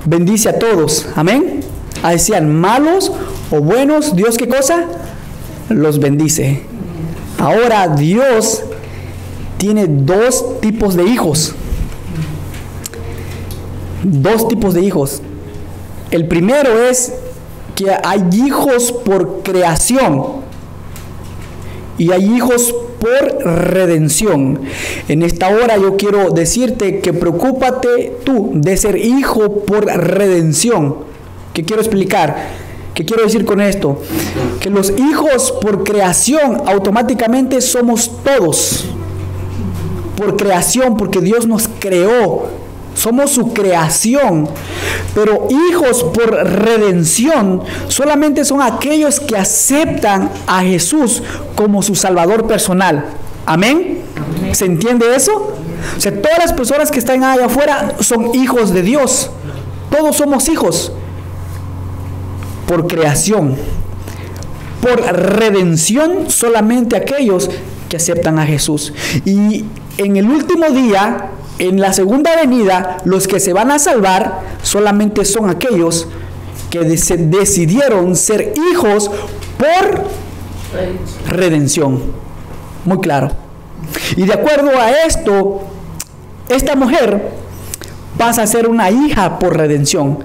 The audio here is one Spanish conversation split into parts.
bendice a todos. Amén. Ahí sean malos o buenos, Dios, ¿qué cosa? Los bendice. Ahora Dios tiene dos tipos de hijos. Dos tipos de hijos. El primero es que hay hijos por creación y hay hijos por redención. En esta hora yo quiero decirte que preocúpate tú de ser hijo por redención. ¿Qué quiero explicar? ¿Qué quiero decir con esto? Que los hijos por creación automáticamente somos todos. Por creación, porque Dios nos creó. Somos su creación. Pero hijos por redención solamente son aquellos que aceptan a Jesús como su Salvador personal. ¿Amén? ¿Se entiende eso? O sea, todas las personas que están allá afuera son hijos de Dios. Todos somos hijos. Por creación. Por redención solamente aquellos que aceptan a Jesús. Y en el último día, en la segunda venida, los que se van a salvar solamente son aquellos que decidieron ser hijos por redención. Muy claro. Y de acuerdo a esto, esta mujer pasa a ser una hija por redención.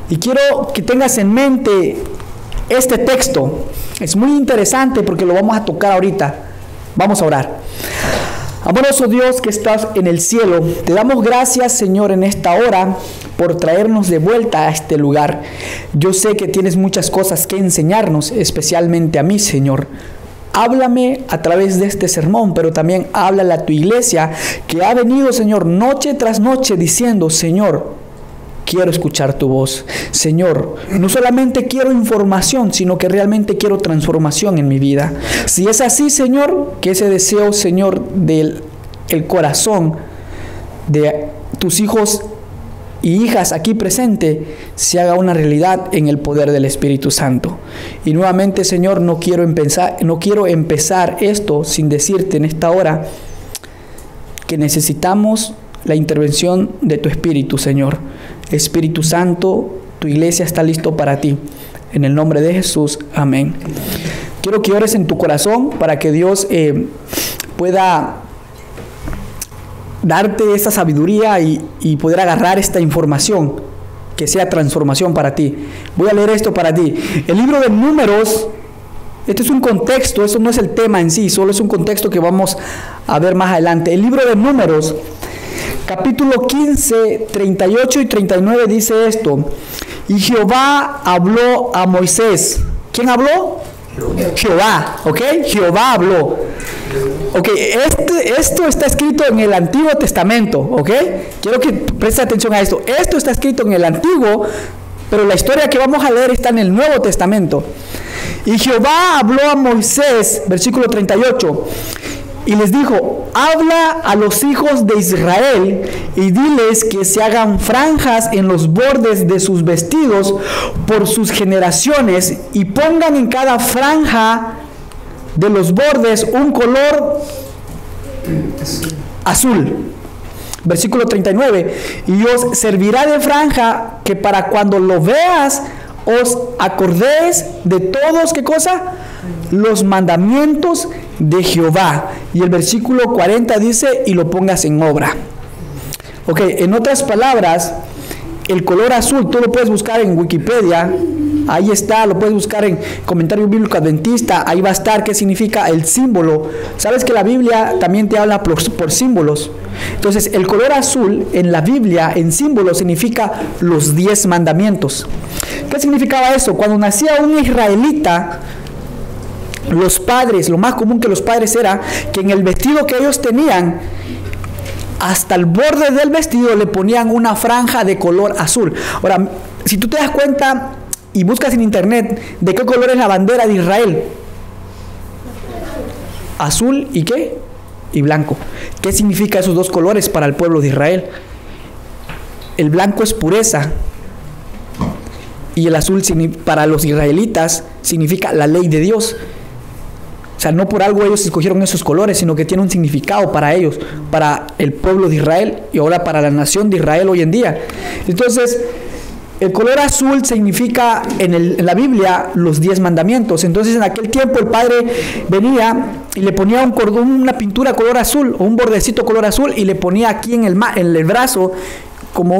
Y quiero que tengas en mente este texto. Es muy interesante porque lo vamos a tocar ahorita. Vamos a orar. Amoroso Dios que estás en el cielo, te damos gracias, Señor, en esta hora por traernos de vuelta a este lugar. Yo sé que tienes muchas cosas que enseñarnos, especialmente a mí, Señor. Háblame a través de este sermón, pero también háblale a tu iglesia que ha venido, Señor, noche tras noche diciendo, Señor, quiero escuchar tu voz. Señor, no solamente quiero información, sino que realmente quiero transformación en mi vida. Si es así, Señor, que ese deseo, Señor, del corazón de tus hijos y hijas aquí presentes, se haga una realidad en el poder del Espíritu Santo. Y nuevamente, Señor, no quiero empezar esto sin decirte en esta hora que necesitamos la intervención de tu Espíritu, Señor. Espíritu Santo, tu iglesia está listo para ti. En el nombre de Jesús, amén. Quiero que ores en tu corazón para que Dios pueda darte esta sabiduría y poder agarrar esta información que sea transformación para ti. Voy a leer esto para ti. El libro de Números, este es un contexto, eso no es el tema en sí, solo es un contexto que vamos a ver más adelante. El libro de Números, capítulo 15, 38 y 39 dice esto. Y Jehová habló a Moisés. ¿Quién habló? Jehová, ¿ok? Jehová habló. Ok, esto está escrito en el Antiguo Testamento, ¿ok? Quiero que prestes atención a esto. Esto está escrito en el Antiguo, pero la historia que vamos a leer está en el Nuevo Testamento. Y Jehová habló a Moisés, versículo 38. Y les dijo, habla a los hijos de Israel y diles que se hagan franjas en los bordes de sus vestidos por sus generaciones y pongan en cada franja de los bordes un color azul. Versículo 39. Y os servirá de franja que para cuando lo veas os acordéis de todos, ¿qué cosa? Los mandamientos de Jehová. Y el versículo 40 dice, y lo pongas en obra. Ok, en otras palabras, el color azul, tú lo puedes buscar en Wikipedia, ahí está, lo puedes buscar en Comentario Bíblico Adventista, ahí va a estar qué significa el símbolo. Sabes que la Biblia también te habla por símbolos. Entonces, el color azul en la Biblia, en símbolo, significa los 10 mandamientos. ¿Qué significaba eso? Cuando nacía un israelita, los padres, lo más común que los padres era que en el vestido que ellos tenían, hasta el borde del vestido le ponían una franja de color azul. Ahora, si tú te das cuenta y buscas en internet de qué color es la bandera de Israel, azul y ¿qué? Y blanco. ¿Qué significa esos dos colores para el pueblo de Israel? El blanco es pureza y el azul para los israelitas significa la ley de Dios. O sea, no por algo ellos escogieron esos colores, sino que tiene un significado para ellos, para el pueblo de Israel y ahora para la nación de Israel hoy en día. Entonces, el color azul significa en la Biblia los 10 mandamientos. Entonces, en aquel tiempo el padre venía y le ponía un cordón, una pintura color azul o un bordecito color azul y le ponía aquí en el brazo como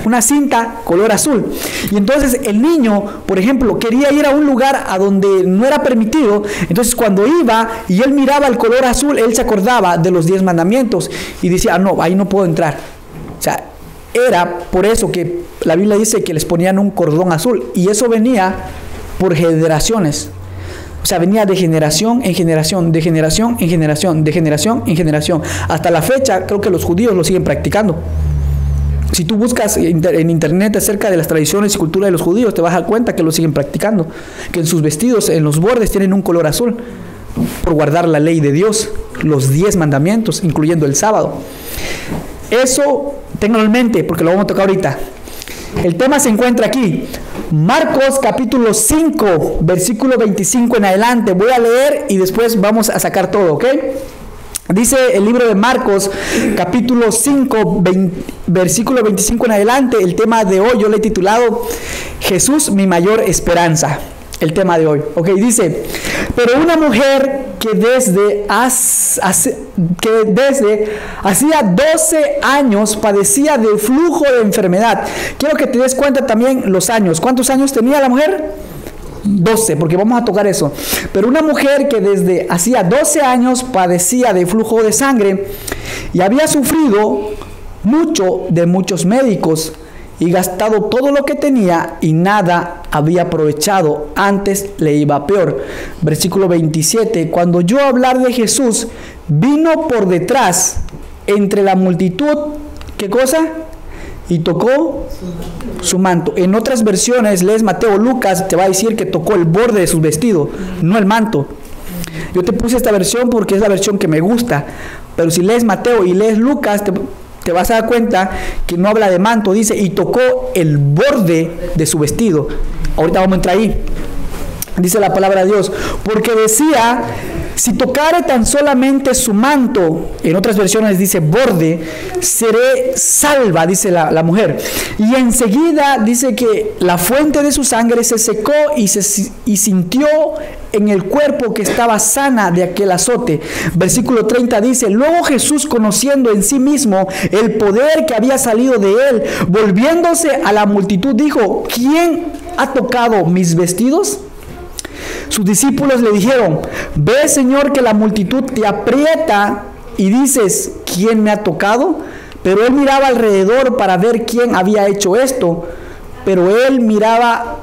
una cinta color azul. Y entonces el niño, por ejemplo, quería ir a un lugar a donde no era permitido. Entonces cuando iba y él miraba el color azul, él se acordaba de los 10 mandamientos y decía, no, ahí no puedo entrar. O sea, era por eso que la Biblia dice que les ponían un cordón azul, y eso venía por generaciones. O sea, venía de generación en generación, de generación en generación, de generación en generación. Hasta la fecha, creo que los judíos lo siguen practicando. Si tú buscas en internet acerca de las tradiciones y cultura de los judíos, te vas a dar cuenta que lo siguen practicando. Que en sus vestidos, en los bordes, tienen un color azul, por guardar la ley de Dios, los 10 mandamientos, incluyendo el sábado. Eso, ténganlo en mente, porque lo vamos a tocar ahorita. El tema se encuentra aquí. Marcos capítulo 5, versículo 25 en adelante. Voy a leer y después vamos a sacar todo, ¿ok? Dice el libro de Marcos, capítulo 5, versículo 25 en adelante. El tema de hoy yo le he titulado Jesús, mi mayor esperanza. El tema de hoy, ok, dice: pero una mujer que desde hacía 12 años padecía de flujo de enfermedad. Quiero que te des cuenta también los años. ¿Cuántos años tenía la mujer? 12, porque vamos a tocar eso. Pero una mujer que desde hacía 12 años padecía de flujo de sangre y había sufrido mucho de muchos médicos y gastado todo lo que tenía y nada había aprovechado, antes le iba peor. Versículo 27, cuando oyó hablar de Jesús, vino por detrás entre la multitud, ¿qué cosa? Y tocó su manto. En otras versiones, lees Mateo o Lucas, te va a decir que tocó el borde de su vestido, no el manto. Yo te puse esta versión porque es la versión que me gusta, pero si lees Mateo y lees Lucas, te vas a dar cuenta que no habla de manto, dice, y tocó el borde de su vestido. Ahorita vamos a entrar ahí. Dice la palabra de Dios, porque decía, si tocare tan solamente su manto, en otras versiones dice borde, seré salva, dice la mujer. Y enseguida dice que la fuente de su sangre se secó y sintió en el cuerpo que estaba sana de aquel azote. Versículo 30 dice, luego Jesús, conociendo en sí mismo el poder que había salido de él, volviéndose a la multitud, dijo, ¿quién ha tocado mis vestidos? Sus discípulos le dijeron, ve, Señor, que la multitud te aprieta y dices, ¿quién me ha tocado? Pero él miraba alrededor para ver quién había hecho esto. Pero él miraba,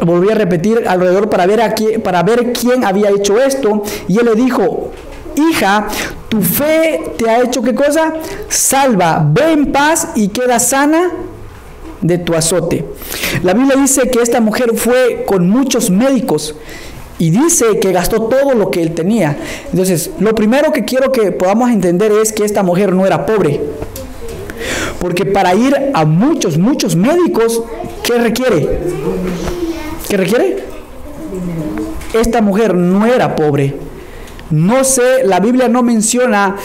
volví a repetir, alrededor para ver quién había hecho esto. Y él le dijo, hija, tu fe te ha hecho ¿qué cosa? Salva, ve en paz y queda sana de tu azote. La Biblia dice que esta mujer fue con muchos médicos y dice que gastó todo lo que él tenía. Entonces, lo primero que quiero que podamos entender es que esta mujer no era pobre. Porque para ir a muchos médicos, ¿qué requiere? ¿Qué requiere? Esta mujer no era pobre. No sé, la Biblia no menciona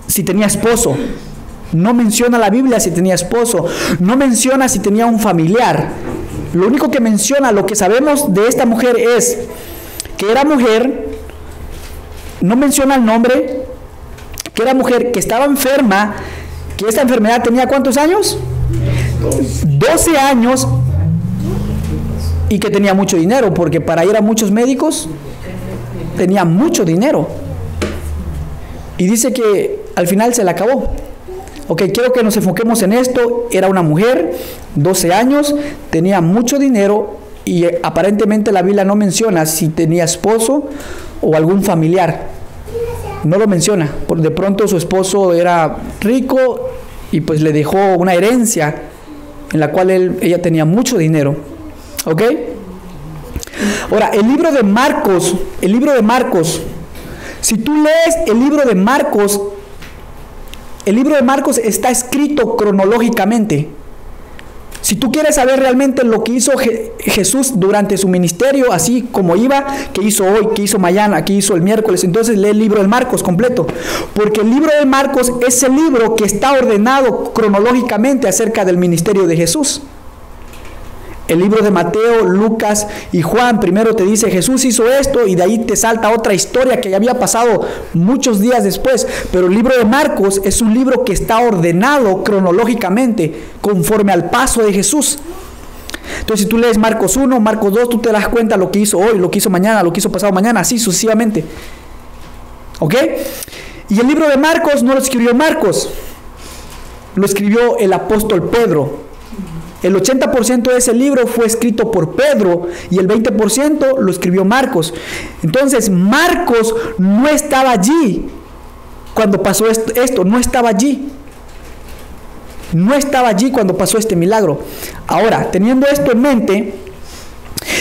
si tenía esposo. No menciona la Biblia si tenía esposo. No menciona si tenía un familiar. Lo único que menciona, lo que sabemos de esta mujer es que era mujer, no menciona el nombre, que era mujer, que estaba enferma, que esta enfermedad tenía ¿cuántos años? 12 años, y que tenía mucho dinero, porque para ir a muchos médicos tenía mucho dinero. Y dice que al final se la acabó. Ok, quiero que nos enfoquemos en esto. Era una mujer, 12 años, tenía mucho dinero y aparentemente la Biblia no menciona si tenía esposo o algún familiar. No lo menciona. Por de pronto su esposo era rico y pues le dejó una herencia en la cual ella tenía mucho dinero. ¿Ok? Ahora, el libro de Marcos, si tú lees el libro de Marcos está escrito cronológicamente. Si tú quieres saber realmente lo que hizo Jesús durante su ministerio, así como iba, qué hizo hoy, qué hizo mañana, qué hizo el miércoles, entonces lee el libro de Marcos completo. Porque el libro de Marcos es el libro que está ordenado cronológicamente acerca del ministerio de Jesús. El libro de Mateo, Lucas y Juan primero te dice Jesús hizo esto y de ahí te salta otra historia que ya había pasado muchos días después. Pero el libro de Marcos es un libro que está ordenado cronológicamente conforme al paso de Jesús. Entonces si tú lees Marcos 1, Marcos 2, tú te das cuenta lo que hizo hoy, lo que hizo mañana, lo que hizo pasado mañana, así sucesivamente. ¿Ok? Y el libro de Marcos no lo escribió Marcos, lo escribió el apóstol Pedro. El 80% de ese libro fue escrito por Pedro y el 20% lo escribió Marcos. Entonces, Marcos no estaba allí cuando pasó esto, no estaba allí. No estaba allí cuando pasó este milagro. Ahora, teniendo esto en mente,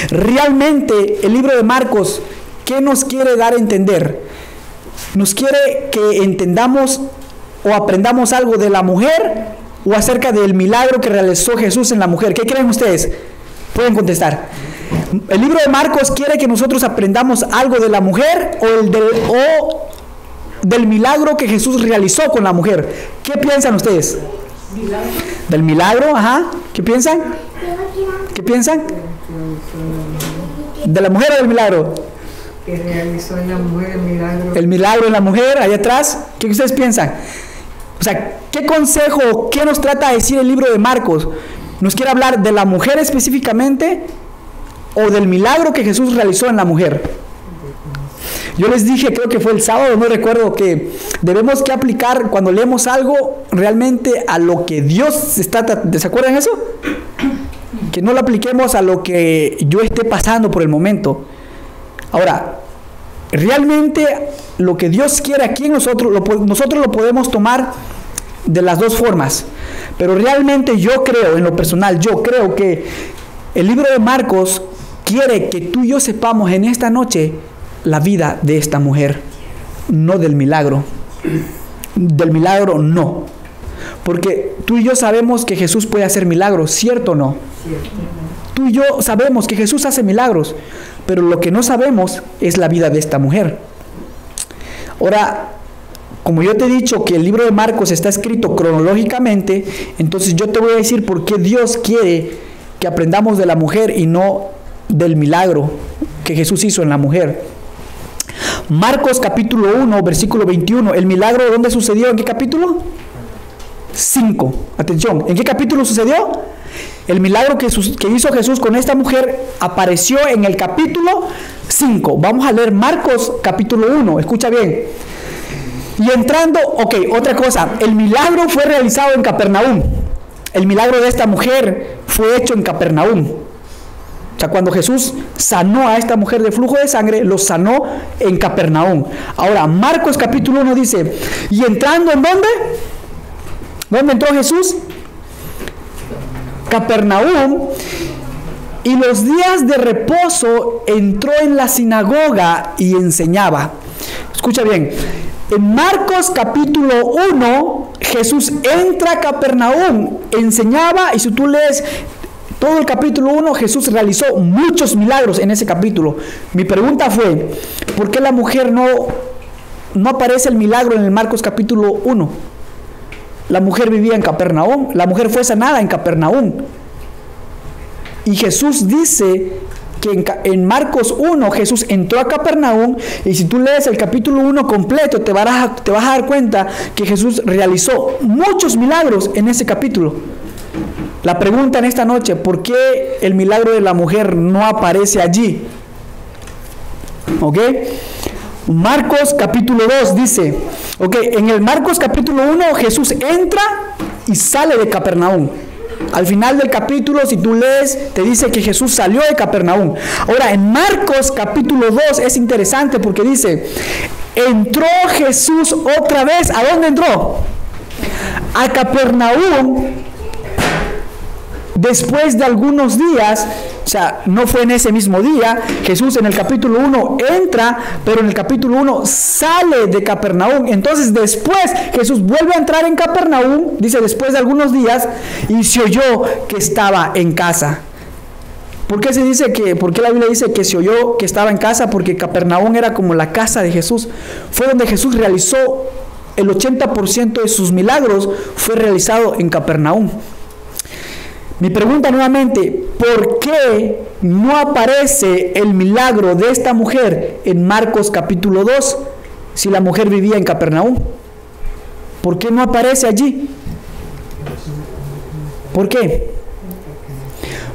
realmente el libro de Marcos, ¿qué nos quiere dar a entender? Nos quiere que entendamos o aprendamos algo de la mujer o acerca del milagro que realizó Jesús en la mujer. ¿Qué creen ustedes? Pueden contestar. El libro de Marcos quiere que nosotros aprendamos algo de la mujer o del milagro que Jesús realizó con la mujer. ¿Qué piensan ustedes? ¿Milagro? Del milagro, ajá. ¿Qué piensan? ¿Qué piensan? ¿De la mujer o del milagro? Que realizó en la mujer el milagro. El milagro en la mujer, allá atrás. ¿Qué ustedes piensan? O sea, ¿qué consejo, qué nos trata de decir el libro de Marcos? ¿Nos quiere hablar de la mujer específicamente o del milagro que Jesús realizó en la mujer? Yo les dije, creo que fue el sábado, no recuerdo, que debemos que aplicar cuando leemos algo realmente a lo que Dios está tratando. ¿Se acuerdan eso? Que no lo apliquemos a lo que yo esté pasando por el momento. Ahora, realmente lo que Dios quiere aquí en nosotros lo podemos tomar de las dos formas, pero realmente yo creo, en lo personal, yo creo que el libro de Marcos quiere que tú y yo sepamos en esta noche la vida de esta mujer, no del milagro. Del milagro no, porque tú y yo sabemos que Jesús puede hacer milagros, ¿cierto o no? Cierto. Tú y yo sabemos que Jesús hace milagros, pero lo que no sabemos es la vida de esta mujer. Ahora, como yo te he dicho que el libro de Marcos está escrito cronológicamente, entonces yo te voy a decir por qué Dios quiere que aprendamos de la mujer y no del milagro que Jesús hizo en la mujer. Marcos capítulo 1, versículo 21. ¿El milagro dónde sucedió? ¿En qué capítulo? 5. Atención, ¿en qué capítulo sucedió? El milagro que hizo Jesús con esta mujer apareció en el capítulo 5. Vamos a leer Marcos capítulo 1. Escucha bien. Y entrando, otra cosa. El milagro fue realizado en Capernaum. El milagro de esta mujer fue hecho en Capernaum. O sea, cuando Jesús sanó a esta mujer de flujo de sangre, lo sanó en Capernaum. Ahora, Marcos capítulo 1 dice, y entrando ¿en dónde? ¿Dónde entró Jesús? Capernaum, y los días de reposo entró en la sinagoga y enseñaba. Escucha bien, en Marcos capítulo 1, Jesús entra a Capernaum, enseñaba, y si tú lees todo el capítulo 1, Jesús realizó muchos milagros en ese capítulo. Mi pregunta fue, ¿por qué la mujer no aparece el milagro en el Marcos capítulo 1? La mujer vivía en Capernaum, la mujer fue sanada en Capernaum. Y Jesús dice que en Marcos 1 Jesús entró a Capernaum, y si tú lees el capítulo 1 completo te vas a dar cuenta que Jesús realizó muchos milagros en ese capítulo. La pregunta en esta noche, ¿por qué el milagro de la mujer no aparece allí? ¿Ok? Marcos capítulo 2 dice, en el Marcos capítulo 1 Jesús entra y sale de Capernaum. Al final del capítulo, si tú lees, te dice que Jesús salió de Capernaum. Ahora, en Marcos capítulo 2 es interesante porque dice, entró Jesús otra vez. ¿A dónde entró? A Capernaum, después de algunos días, o sea, no fue en ese mismo día, Jesús en el capítulo 1 entra, pero en el capítulo 1 sale de Capernaum. Entonces después Jesús vuelve a entrar en Capernaum, dice después de algunos días, y se oyó que estaba en casa. ¿Por qué la Biblia dice que se oyó que estaba en casa? Porque Capernaum era como la casa de Jesús. Fue donde Jesús realizó el 80% de sus milagros, fue realizado en Capernaum. Mi pregunta nuevamente, ¿por qué no aparece el milagro de esta mujer en Marcos capítulo 2 si la mujer vivía en Capernaum? ¿Por qué no aparece allí? ¿Por qué?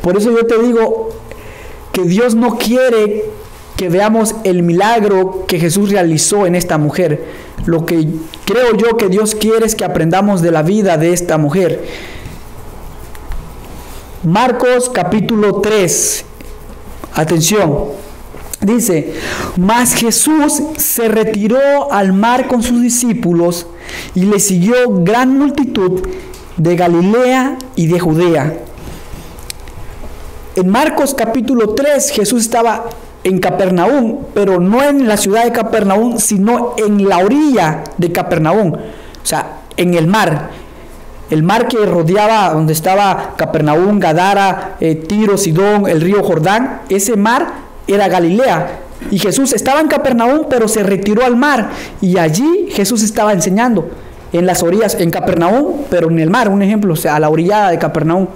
Por eso yo te digo que Dios no quiere que veamos el milagro que Jesús realizó en esta mujer. Lo que creo yo que Dios quiere es que aprendamos de la vida de esta mujer. Marcos capítulo 3. Atención. Dice, mas Jesús se retiró al mar con sus discípulos y le siguió gran multitud de Galilea y de Judea. En Marcos capítulo 3 Jesús estaba en Capernaum, pero no en la ciudad de Capernaum, sino en la orilla de Capernaum, o sea, en el mar que rodeaba donde estaba Capernaum, Gadara, Tiro, Sidón, el río Jordán. Ese mar era Galilea, y Jesús estaba en Capernaum, pero se retiró al mar, y allí Jesús estaba enseñando en las orillas, en Capernaum, pero en el mar, un ejemplo, o sea, a la orillada de Capernaum.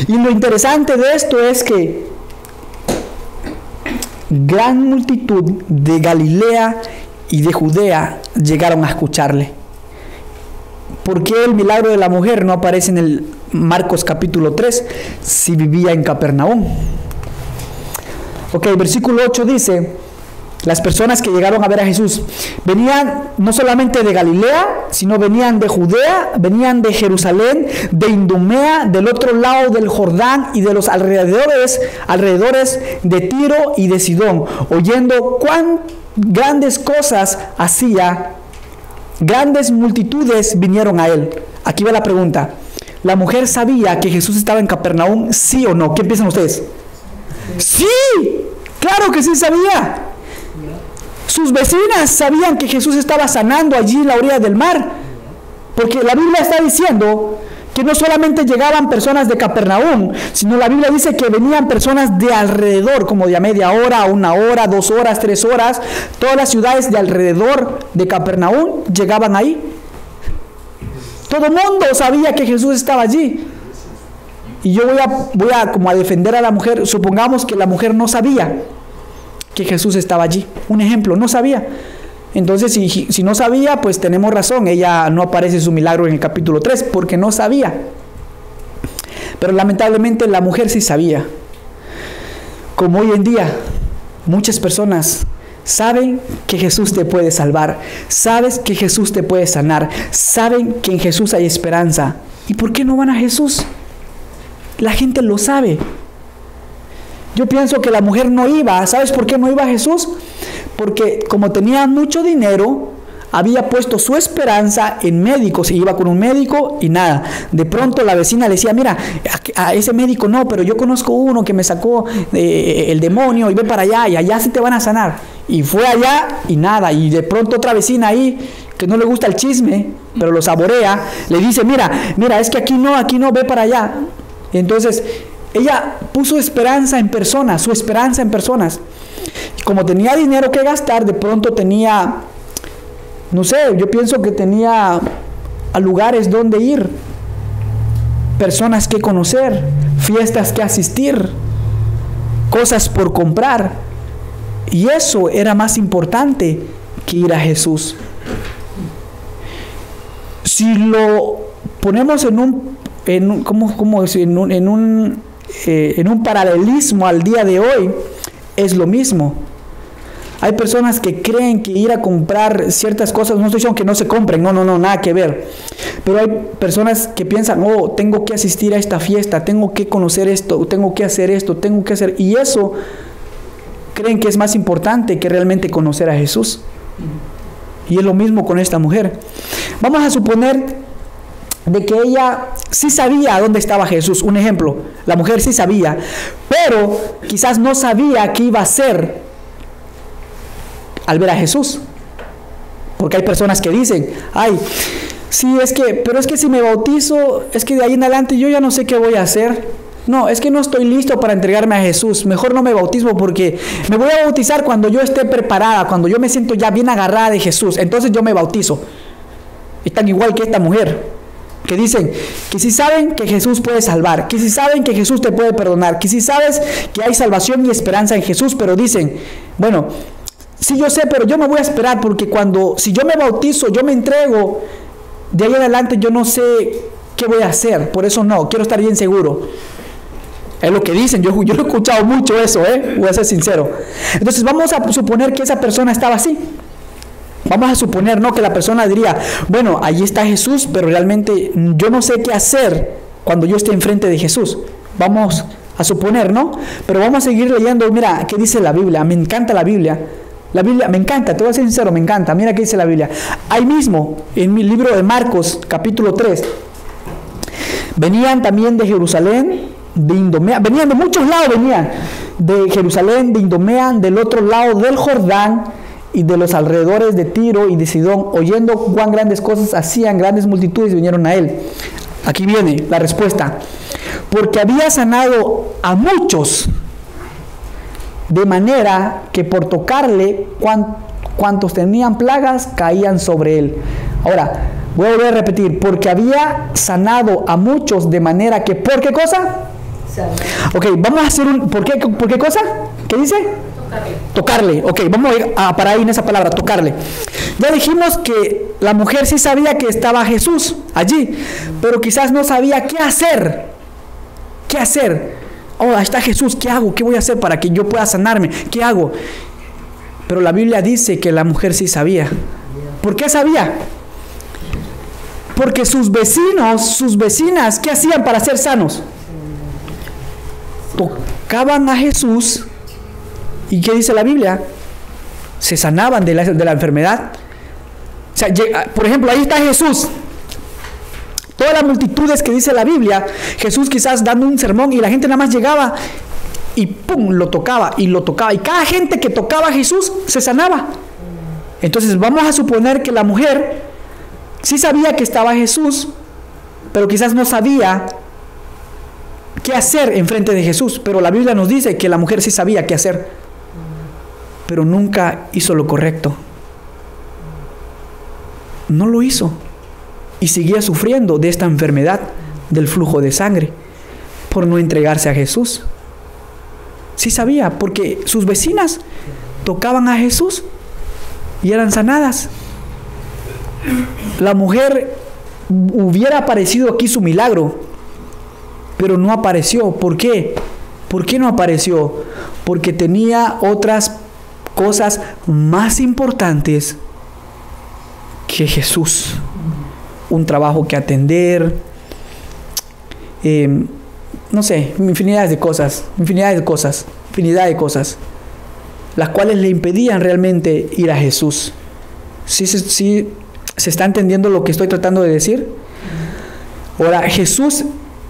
Y lo interesante de esto es que gran multitud de Galilea y de Judea llegaron a escucharle. ¿Por qué el milagro de la mujer no aparece en el Marcos capítulo 3 si vivía en Capernaum? Ok, versículo 8 dice, las personas que llegaron a ver a Jesús venían no solamente de Galilea, sino venían de Judea, venían de Jerusalén, de Idumea, del otro lado del Jordán y de los alrededores de Tiro y de Sidón, oyendo cuán grandes cosas hacía. Grandes multitudes vinieron a él. Aquí va la pregunta. ¿La mujer sabía que Jesús estaba en Capernaum, sí o no? ¿Qué piensan ustedes? ¡Sí! ¡Claro que sí sabía! Sus vecinas sabían que Jesús estaba sanando allí en la orilla del mar, porque la Biblia está diciendo que no solamente llegaban personas de Capernaum, sino la Biblia dice que venían personas de alrededor, como de a media hora, 1 hora, 2 horas, 3 horas. Todas las ciudades de alrededor de Capernaum llegaban ahí. Todo el mundo sabía que Jesús estaba allí. Y yo voy a como a defender a la mujer. Supongamos que la mujer no sabía que Jesús estaba allí. Un ejemplo, no sabía. Entonces, si no sabía, pues tenemos razón. Ella no aparece su milagro en el capítulo 3, porque no sabía. Pero lamentablemente la mujer sí sabía. Como hoy en día, muchas personas saben que Jesús te puede salvar. Sabes que Jesús te puede sanar. Saben que en Jesús hay esperanza. ¿Y por qué no van a Jesús? La gente lo sabe. Yo pienso que la mujer no iba. ¿Sabes por qué no iba a Jesús? Porque como tenía mucho dinero, había puesto su esperanza en médicos. Se iba con un médico y nada. De pronto la vecina le decía, mira, a ese médico no, pero yo conozco uno que me sacó el demonio y ve para allá y allá sí te van a sanar. Y fue allá y nada. Y de pronto otra vecina ahí, que no le gusta el chisme, pero lo saborea, le dice, mira, es que aquí no, ve para allá. Y entonces ella puso esperanza en personas, su esperanza en personas. Y como tenía dinero que gastar, de pronto tenía, no sé, yo pienso que tenía a lugares donde ir, personas que conocer, fiestas que asistir, cosas por comprar. Y eso era más importante que ir a Jesús. Si lo ponemos en un paralelismo al día de hoy, es lo mismo. Hay personas que creen que ir a comprar ciertas cosas, no estoy diciendo que no se compren, no, nada que ver. Pero hay personas que piensan, tengo que asistir a esta fiesta, tengo que conocer esto, tengo que hacer esto, y eso creen que es más importante que realmente conocer a Jesús. Y es lo mismo con esta mujer. Vamos a suponer de que ella sí sabía dónde estaba Jesús. Un ejemplo, la mujer sí sabía, pero quizás no sabía qué iba a hacer al ver a Jesús. Porque hay personas que dicen, ay, sí, pero es que si me bautizo, es que de ahí en adelante yo ya no sé qué voy a hacer. No, es que no estoy listo para entregarme a Jesús. Mejor no me bautizo porque me voy a bautizar cuando yo esté preparada, cuando yo me siento ya bien agarrada de Jesús. Entonces yo me bautizo. Están igual que esta mujer, que dicen que si saben que Jesús puede salvar, que si saben que Jesús te puede perdonar, que si sabes que hay salvación y esperanza en Jesús, pero dicen, bueno, sí yo sé, pero yo me voy a esperar porque si yo me bautizo, yo me entrego, de ahí en adelante yo no sé qué voy a hacer, por eso no, quiero estar bien seguro. Es lo que dicen, yo he escuchado mucho eso, voy a ser sincero. Entonces vamos a suponer que esa persona estaba así. Vamos a suponer, ¿no?, que la persona diría, bueno, allí está Jesús, pero realmente yo no sé qué hacer cuando yo esté enfrente de Jesús. Vamos a suponer, ¿no? Pero vamos a seguir leyendo. Mira, ¿qué dice la Biblia? Me encanta la Biblia. La Biblia me encanta, te voy a ser sincero, me encanta. Mira qué dice la Biblia. Ahí mismo, en mi libro de Marcos, capítulo 3, venían también de Jerusalén, de Idumea, venían de muchos lados, venían de Jerusalén, de Idumea, del otro lado del Jordán y de los alrededores de Tiro y de Sidón, oyendo cuán grandes cosas hacían, grandes multitudes vinieron a él. Aquí viene la respuesta. Porque había sanado a muchos, de manera que por tocarle, cuantos tenían plagas caían sobre él. Ahora, voy a volver a repetir. Porque había sanado a muchos, de manera que, ¿por qué cosa? Ok, vamos a hacer ¿por qué cosa? ¿Qué dice? Tocarle. Ok, vamos a ir a parar ahí en esa palabra, tocarle. Ya dijimos que la mujer sí sabía que estaba Jesús allí, pero quizás no sabía qué hacer. ¿Qué hacer? Oh, ahí está Jesús, ¿qué hago? ¿Qué voy a hacer para que yo pueda sanarme? ¿Qué hago? Pero la Biblia dice que la mujer sí sabía. ¿Por qué sabía? Porque sus vecinos, sus vecinas, ¿qué hacían para ser sanos? Tocaban a Jesús. ¿Y qué dice la Biblia? Se sanaban de la enfermedad. O sea, por ejemplo, ahí está Jesús. Todas las multitudes que dice la Biblia, Jesús quizás dando un sermón y la gente nada más llegaba y ¡pum!, lo tocaba y lo tocaba. Y cada gente que tocaba a Jesús se sanaba. Entonces vamos a suponer que la mujer sí sabía que estaba Jesús, pero quizás no sabía qué hacer enfrente de Jesús. Pero la Biblia nos dice que la mujer sí sabía qué hacer, pero nunca hizo lo correcto. No lo hizo. Y seguía sufriendo de esta enfermedad del flujo de sangre por no entregarse a Jesús. Sí sabía, porque sus vecinas tocaban a Jesús y eran sanadas. La mujer hubiera aparecido aquí su milagro, pero no apareció. ¿Por qué? ¿Por qué no apareció? Porque tenía otras cosas más importantes que Jesús. Un trabajo que atender, no sé, infinidad de cosas, las cuales le impedían realmente ir a Jesús. ¿Sí se está entendiendo lo que estoy tratando de decir? Ahora, Jesús,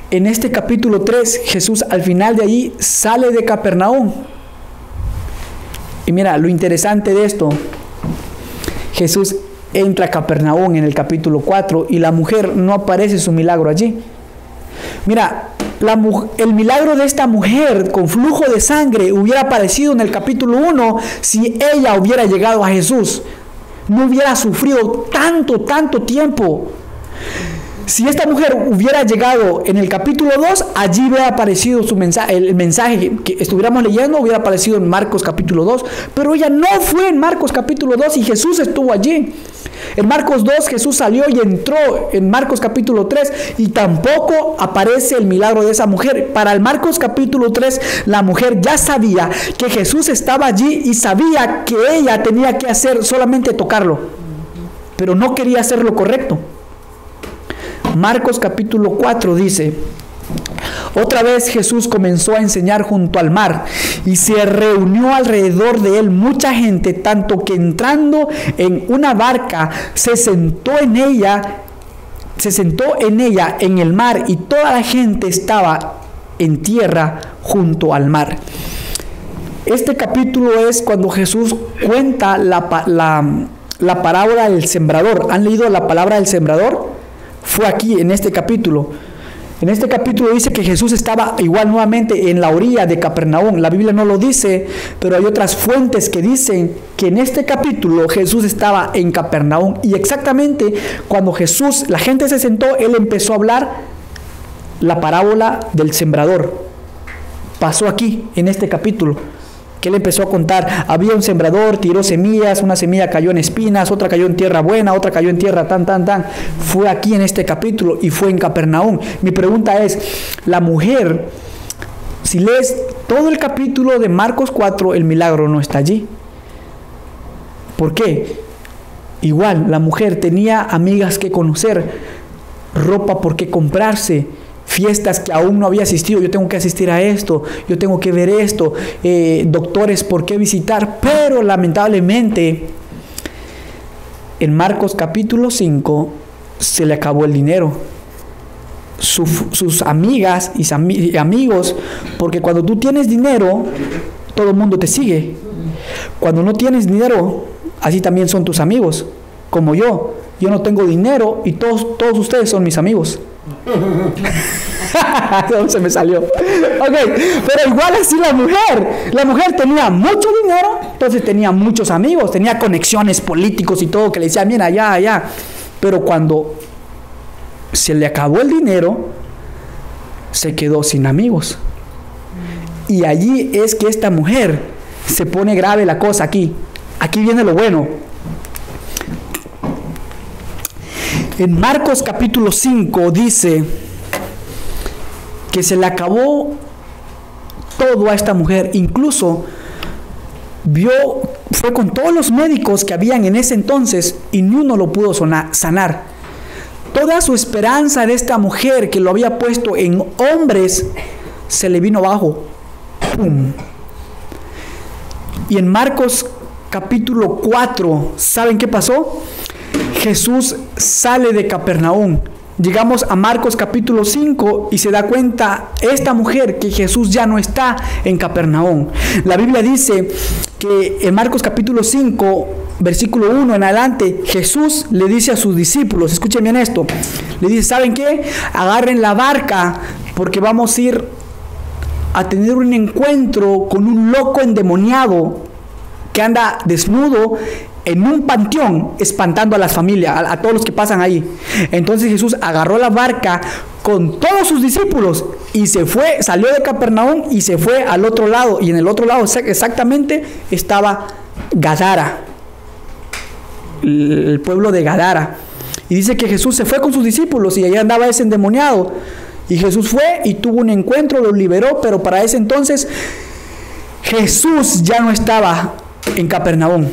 en este capítulo 3, Jesús al final de allí sale de Capernaum. Y mira, lo interesante de esto, Jesús entra a Capernaum en el capítulo 4 y la mujer no aparece su milagro allí. Mira, el milagro de esta mujer con flujo de sangre hubiera aparecido en el capítulo 1 si ella hubiera llegado a Jesús. No hubiera sufrido tanto tiempo. Si esta mujer hubiera llegado en el capítulo 2, allí hubiera aparecido su mensaje, el mensaje que estuviéramos leyendo hubiera aparecido en Marcos capítulo 2, pero ella no fue en Marcos capítulo 2 y Jesús estuvo allí. En Marcos 2 Jesús salió y entró en Marcos capítulo 3 y tampoco aparece el milagro de esa mujer. Para el Marcos capítulo 3 la mujer ya sabía que Jesús estaba allí y sabía que ella tenía que hacer solamente tocarlo, pero no quería hacer lo correcto. Marcos capítulo 4 dice: otra vez Jesús comenzó a enseñar junto al mar y se reunió alrededor de él mucha gente, tanto que entrando en una barca se sentó en ella se sentó en ella en el mar y toda la gente estaba en tierra junto al mar. Este capítulo es cuando Jesús cuenta la parábola del sembrador. ¿Han leído la palabra del sembrador? Fue aquí, en este capítulo. En este capítulo dice que Jesús estaba igual nuevamente en la orilla de Capernaum. La Biblia no lo dice, pero hay otras fuentes que dicen que en este capítulo Jesús estaba en Capernaum. Y exactamente cuando la gente se sentó, Él empezó a hablar la parábola del sembrador. Pasó aquí, en este capítulo, que Él empezó a contar. Había un sembrador, tiró semillas, una semilla cayó en espinas, otra cayó en tierra buena, otra cayó en tierra tan. Fue aquí en este capítulo y fue en Capernaum. Mi pregunta es, la mujer, si lees todo el capítulo de Marcos 4, el milagro no está allí. ¿Por qué? Igual, la mujer tenía amigas que conocer, ropa por qué comprarse, fiestas que aún no había asistido. Yo tengo que asistir a esto, yo tengo que ver esto, doctores por qué visitar. Pero lamentablemente en Marcos capítulo 5 se le acabó el dinero. Sus amigas y amigos, porque cuando tú tienes dinero todo el mundo te sigue. Cuando no tienes dinero, así también son tus amigos, como yo no tengo dinero y todos ustedes son mis amigos. Se me salió. Ok, pero igual así la mujer tenía mucho dinero, entonces tenía muchos amigos, tenía conexiones políticos y todo que le decían, mira, allá. Pero cuando se le acabó el dinero, se quedó sin amigos. Y allí es que esta mujer se pone grave la cosa aquí. Aquí viene lo bueno. En Marcos capítulo 5 dice que se le acabó todo a esta mujer. Incluso fue con todos los médicos que habían en ese entonces y ni uno lo pudo sanar. Toda su esperanza de esta mujer que lo había puesto en hombres se le vino abajo. ¡Pum! Y en Marcos capítulo 4, ¿saben qué pasó? Jesús sale de Capernaum. Llegamos a Marcos capítulo 5 y se da cuenta esta mujer que Jesús ya no está en Capernaum. La Biblia dice que en Marcos capítulo 5, versículo 1 en adelante, Jesús le dice a sus discípulos, escuchen bien esto, le dice, ¿saben qué? Agarren la barca porque vamos a ir a tener un encuentro con un loco endemoniado que anda desnudo en un panteón espantando a las familias, a todos los que pasan ahí. Entonces Jesús agarró la barca con todos sus discípulos y se fue, salió de Capernaum y se fue al otro lado. Y en el otro lado exactamente estaba Gadara, el pueblo de Gadara. Y dice que Jesús se fue con sus discípulos y allá andaba ese endemoniado. Y Jesús fue y tuvo un encuentro, lo liberó, pero para ese entonces Jesús ya no estaba en Capernaum.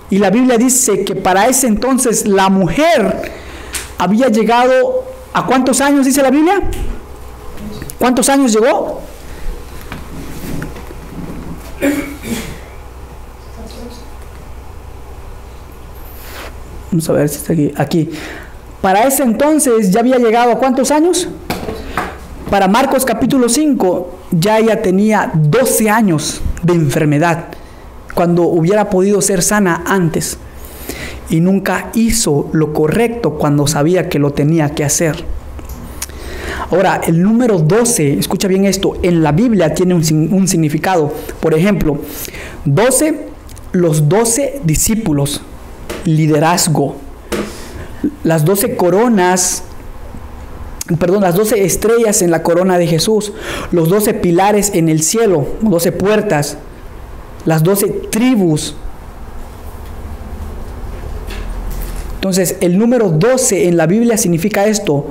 Y la Biblia dice que para ese entonces la mujer había llegado ¿a cuántos años dice la Biblia? ¿Cuántos años llegó? Vamos a ver si está aquí. Para ese entonces ya había llegado ¿a cuántos años? Para Marcos capítulo 5 ya ella tenía 12 años de enfermedad, cuando hubiera podido ser sana antes, y nunca hizo lo correcto cuando sabía que lo tenía que hacer. Ahora, el número 12, escucha bien esto, en la Biblia tiene un significado. Por ejemplo, 12, los 12 discípulos, liderazgo, las 12 coronas, las 12 estrellas en la corona de Jesús, los 12 pilares en el cielo, 12 puertas, las 12 tribus. Entonces, el número 12 en la Biblia significa esto: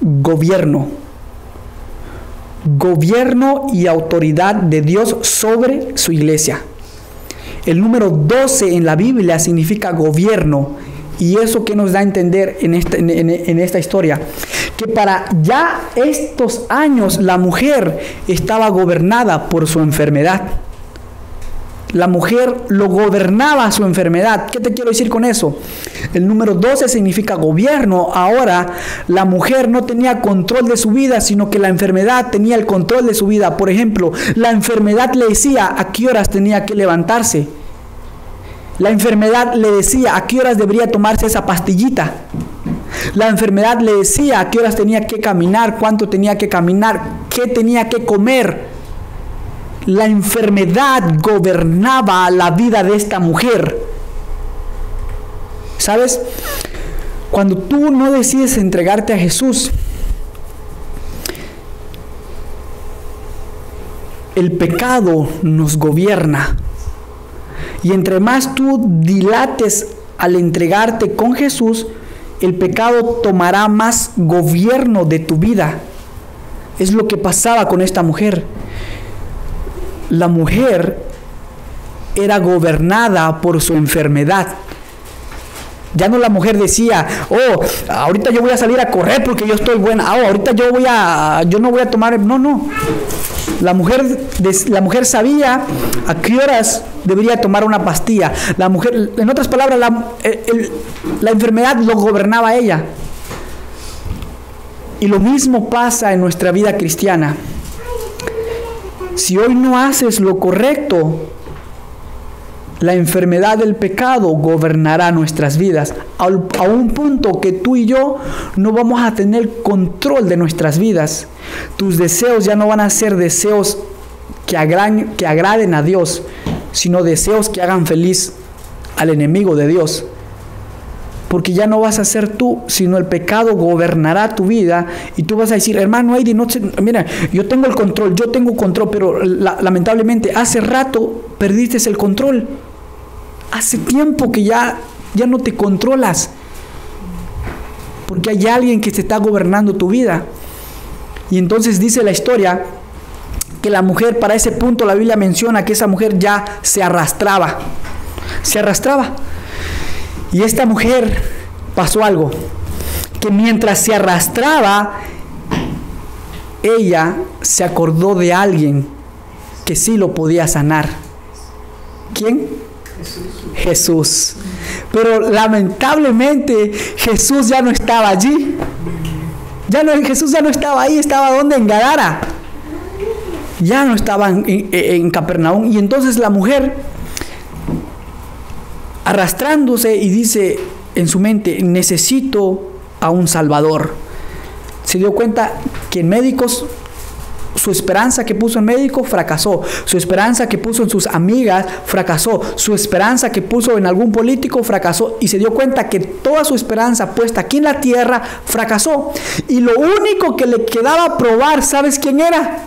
gobierno. Gobierno y autoridad de Dios sobre su iglesia. El número 12 en la Biblia significa gobierno. Y eso que nos da a entender en esta historia, que para ya estos años la mujer estaba gobernada por su enfermedad. La mujer lo gobernaba su enfermedad. ¿Qué te quiero decir con eso? El número 12 significa gobierno. Ahora la mujer no tenía control de su vida, sino que la enfermedad tenía el control de su vida. Por ejemplo, la enfermedad le decía a qué horas tenía que levantarse. La enfermedad le decía a qué horas debería tomarse esa pastillita. La enfermedad le decía a qué horas tenía que caminar, cuánto tenía que caminar, qué tenía que comer. La enfermedad gobernaba la vida de esta mujer. ¿Sabes? Cuando tú no decides entregarte a Jesús, el pecado nos gobierna. Y entre más tú dilates al entregarte con Jesús, el pecado tomará más gobierno de tu vida. Es lo que pasaba con esta mujer. La mujer era gobernada por su enfermedad. Ya no la mujer decía, oh, ahorita yo voy a salir a correr porque yo estoy buena. Oh, ahorita yo no voy a tomar. No. La mujer sabía a qué horas debería tomar una pastilla. La mujer, en otras palabras, la enfermedad lo gobernaba a ella. Y lo mismo pasa en nuestra vida cristiana. Si hoy no haces lo correcto, la enfermedad del pecado gobernará nuestras vidas, a un punto que tú y yo no vamos a tener control de nuestras vidas. Tus deseos ya no van a ser deseos que agraden a Dios, sino deseos que hagan feliz al enemigo de Dios. Porque ya no vas a ser tú, sino el pecado gobernará tu vida y tú vas a decir, hermano Heidi, mira, yo tengo el control, pero lamentablemente hace rato perdiste el control. Hace tiempo que ya no te controlas. Porque hay alguien que te está gobernando tu vida. Y entonces dice la historia que la mujer, para ese punto la Biblia menciona que esa mujer ya se arrastraba. Y esta mujer pasó algo, que mientras se arrastraba, ella se acordó de alguien que sí lo podía sanar. ¿Quién? Jesús. Pero lamentablemente Jesús ya no estaba allí. Jesús ya no estaba ahí. ¿Estaba dónde? En Gadara. Ya no estaba en Capernaum. Y entonces la mujer, arrastrándose, y dice en su mente, necesito a un Salvador. Se dio cuenta que en médicos, su esperanza que puso en médicos fracasó, su esperanza que puso en sus amigas fracasó, su esperanza que puso en algún político fracasó, y se dio cuenta que toda su esperanza puesta aquí en la tierra fracasó, y lo único que le quedaba probar, ¿sabes quién era?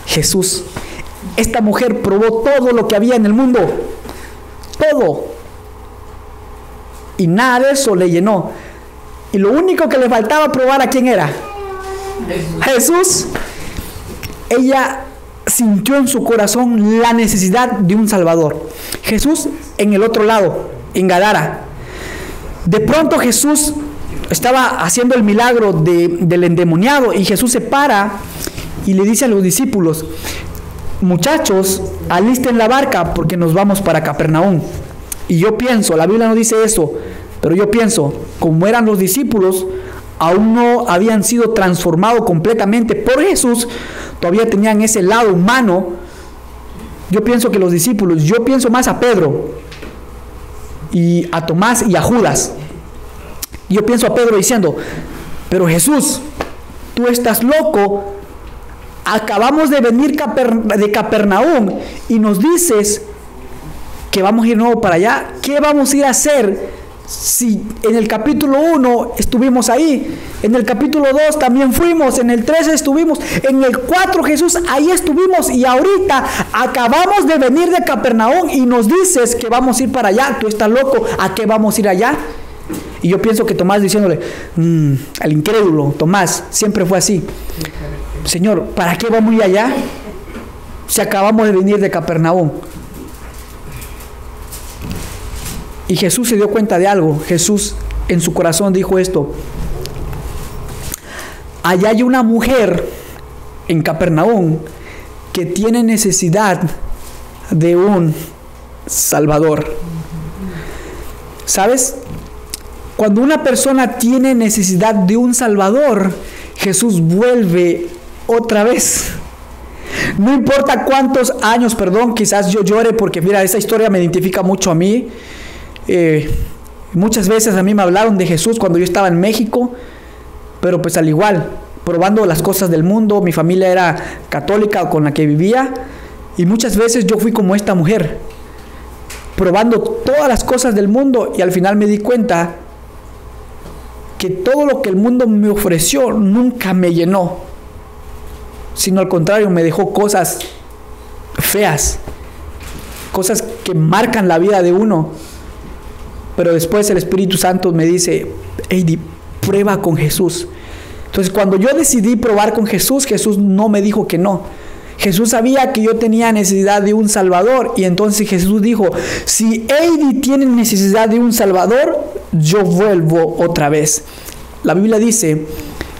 Jesús. Esta mujer probó todo lo que había en el mundo, todo, y nada de eso le llenó, y lo único que le faltaba probar, ¿a quién era? Jesús. Ella sintió en su corazón la necesidad de un Salvador. Jesús en el otro lado, en Gadara. De pronto Jesús estaba haciendo el milagro del endemoniado, y Jesús se para y le dice a los discípulos, muchachos, alisten la barca porque nos vamos para Capernaum. Y yo pienso, la Biblia no dice eso, pero yo pienso, como eran los discípulos, aún no habían sido transformados completamente por Jesús, todavía tenían ese lado humano. Yo pienso que los discípulos, yo pienso más a Pedro y a Tomás y a Judas. Yo pienso a Pedro diciendo, pero Jesús, tú estás loco, acabamos de venir de Capernaum y nos dices que vamos a ir nuevo para allá. ¿Qué vamos a ir a hacer? Si en el capítulo 1 estuvimos ahí, en el capítulo 2 también fuimos, en el 3 estuvimos, en el 4 Jesús, ahí estuvimos, y ahorita acabamos de venir de Capernaum y nos dices que vamos a ir para allá. Tú estás loco, ¿a qué vamos a ir allá? Y yo pienso que Tomás diciéndole, al incrédulo, Tomás, siempre fue así, Señor, ¿para qué vamos a ir allá si acabamos de venir de Capernaum? Y Jesús se dio cuenta de algo. Jesús en su corazón dijo esto: allá hay una mujer en Capernaum que tiene necesidad de un Salvador. ¿Sabes? Cuando una persona tiene necesidad de un Salvador, Jesús vuelve otra vez. No importa cuántos años, quizás yo llore porque mira, esa historia me identifica mucho a mí. Muchas veces a mí me hablaron de Jesús cuando yo estaba en México, pero pues al igual, probando las cosas del mundo. Mi familia era católica con la que vivía, y muchas veces yo fui como esta mujer, probando todas las cosas del mundo, y al final me di cuenta que todo lo que el mundo me ofreció nunca me llenó, sino al contrario, me dejó cosas feas, cosas que marcan la vida de uno. Pero después el Espíritu Santo me dice: Heidi, prueba con Jesús. Entonces cuando yo decidí probar con Jesús, Jesús no me dijo que no. Jesús sabía que yo tenía necesidad de un Salvador, y entonces Jesús dijo: si Heidi tiene necesidad de un Salvador, yo vuelvo otra vez. La Biblia dice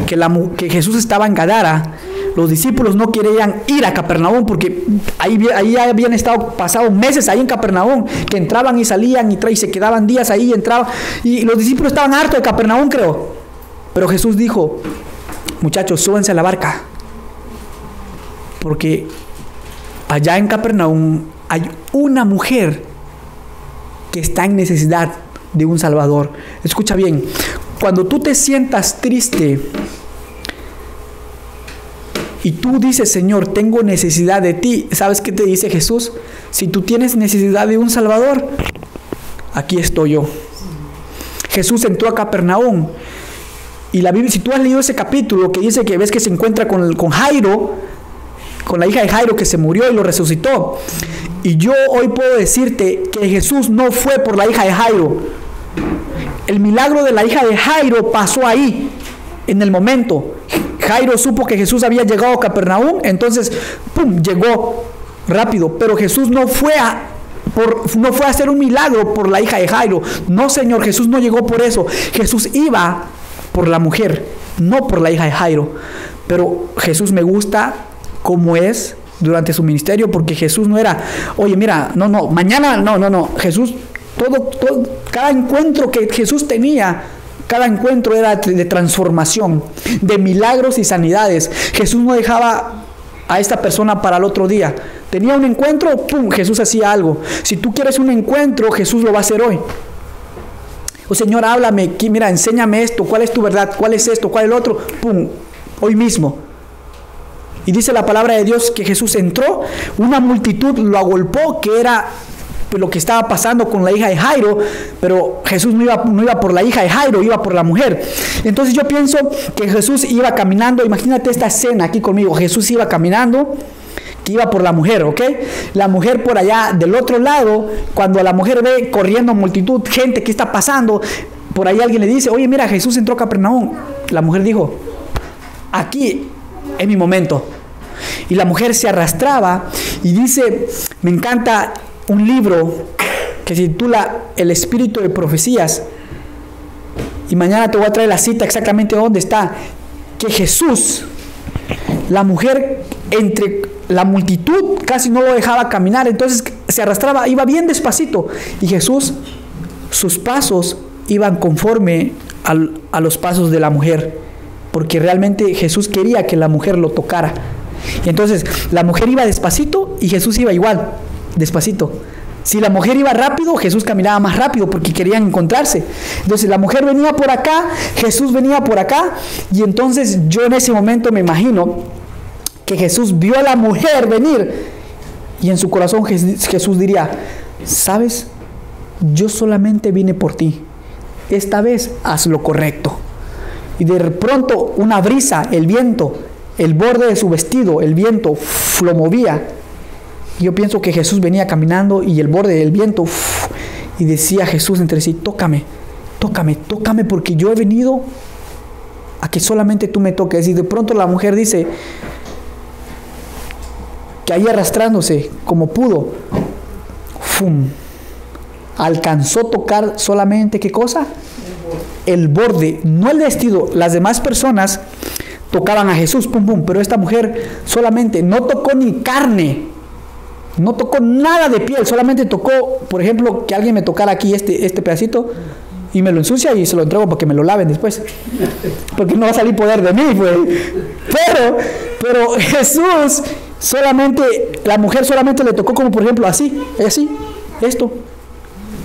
que Jesús estaba en Gadara. Los discípulos no querían ir a Capernaum porque ahí habían estado pasados meses ahí en Capernaum, que entraban y salían y se quedaban días ahí y entraban, y los discípulos estaban hartos de Capernaum, creo. Pero Jesús dijo: muchachos, súbanse a la barca, porque allá en Capernaum hay una mujer que está en necesidad de un Salvador. Escucha bien, cuando tú te sientas triste y tú dices: Señor, tengo necesidad de ti, ¿sabes qué te dice Jesús? Si tú tienes necesidad de un Salvador, aquí estoy yo. Jesús entró a Capernaum, y la Biblia, si tú has leído ese capítulo que dice que ves que se encuentra con Jairo, con la hija de Jairo que se murió y lo resucitó. Y yo hoy puedo decirte que Jesús no fue por la hija de Jairo. El milagro de la hija de Jairo pasó ahí, en el momento. Jairo supo que Jesús había llegado a Capernaum, entonces ¡pum!, llegó rápido. Pero Jesús no fue a hacer un milagro por la hija de Jairo. No, Señor, Jesús no llegó por eso. Jesús iba por la mujer, no por la hija de Jairo. Pero Jesús me gusta cómo es durante su ministerio, porque Jesús no era: oye, mira, mañana, no. Jesús, cada encuentro que Jesús tenía, cada encuentro era de transformación, de milagros y sanidades. Jesús no dejaba a esta persona para el otro día. Tenía un encuentro, ¡pum!, Jesús hacía algo. Si tú quieres un encuentro, Jesús lo va a hacer hoy. Oh, Señor, háblame, mira, enséñame esto, ¿cuál es tu verdad? ¿Cuál es esto? ¿Cuál es el otro? ¡Pum!, hoy mismo. Y dice la palabra de Dios que Jesús entró, una multitud lo agolpó, que era lo que estaba pasando con la hija de Jairo, pero Jesús no iba por la hija de Jairo, iba por la mujer. Entonces yo pienso que Jesús iba caminando. Imagínate esta escena aquí conmigo: Jesús iba caminando, que iba por la mujer, ¿ok? La mujer por allá del otro lado. Cuando la mujer ve corriendo multitud, gente, ¿qué está pasando? Por ahí alguien le dice: oye, mira, Jesús entró a Capernaum. La mujer dijo: aquí es mi momento. Y la mujer se arrastraba, y dice, me encanta un libro que se titula El Espíritu de Profecías, y mañana te voy a traer la cita exactamente donde está, que Jesús, la mujer entre la multitud casi no lo dejaba caminar, entonces se arrastraba, iba bien despacito, y Jesús, sus pasos iban conforme a los pasos de la mujer, porque realmente Jesús quería que la mujer lo tocara. Y entonces la mujer iba despacito y Jesús iba igual, despacito. Si la mujer iba rápido, Jesús caminaba más rápido porque querían encontrarse. Entonces la mujer venía por acá, Jesús venía por acá, y entonces yo en ese momento me imagino que Jesús vio a la mujer venir, y en su corazón Jesús diría: ¿sabes? Yo solamente vine por ti, esta vez haz lo correcto. Y de pronto una brisa, el viento, el borde de su vestido, el viento lo movía. Yo pienso que Jesús venía caminando y el borde del viento, y decía Jesús entre sí: tócame, tócame, tócame, porque yo he venido a que solamente tú me toques. Y de pronto la mujer dice que ahí arrastrándose como pudo, ¡fum!, alcanzó a tocar solamente, ¿qué cosa? El borde, no el vestido. Las demás personas tocaban a Jesús, pum, pum, pero esta mujer solamente no tocó ni carne, No tocó nada de piel, solamente tocó, por ejemplo, que alguien me tocara aquí este pedacito y me lo ensucia y se lo entrego para que me lo laven después. Porque no va a salir poder de mí, pues. Pero Jesús solamente, la mujer solamente le tocó como por ejemplo así, esto.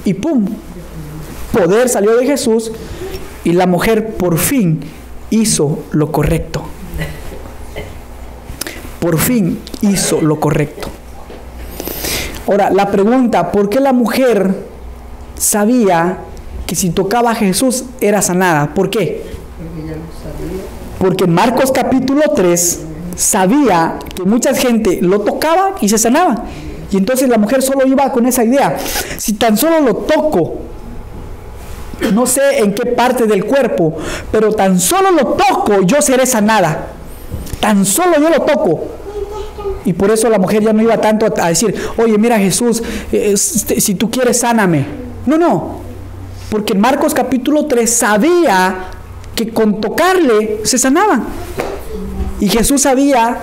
Y ¡pum! Poder salió de Jesús y la mujer por fin hizo lo correcto. Por fin hizo lo correcto. Ahora, la pregunta, ¿por qué la mujer sabía que si tocaba a Jesús era sanada? ¿Por qué? Porque en Marcos capítulo 3 sabía que mucha gente lo tocaba y se sanaba. Y entonces la mujer solo iba con esa idea. Si tan solo lo toco, no sé en qué parte del cuerpo, pero tan solo lo toco, yo seré sanada. Tan solo yo lo toco. Y por eso la mujer ya no iba tanto a decir, oye, mira Jesús, si tú quieres, sáname. No. Porque en Marcos capítulo 3 sabía que con tocarle se sanaba. Y Jesús sabía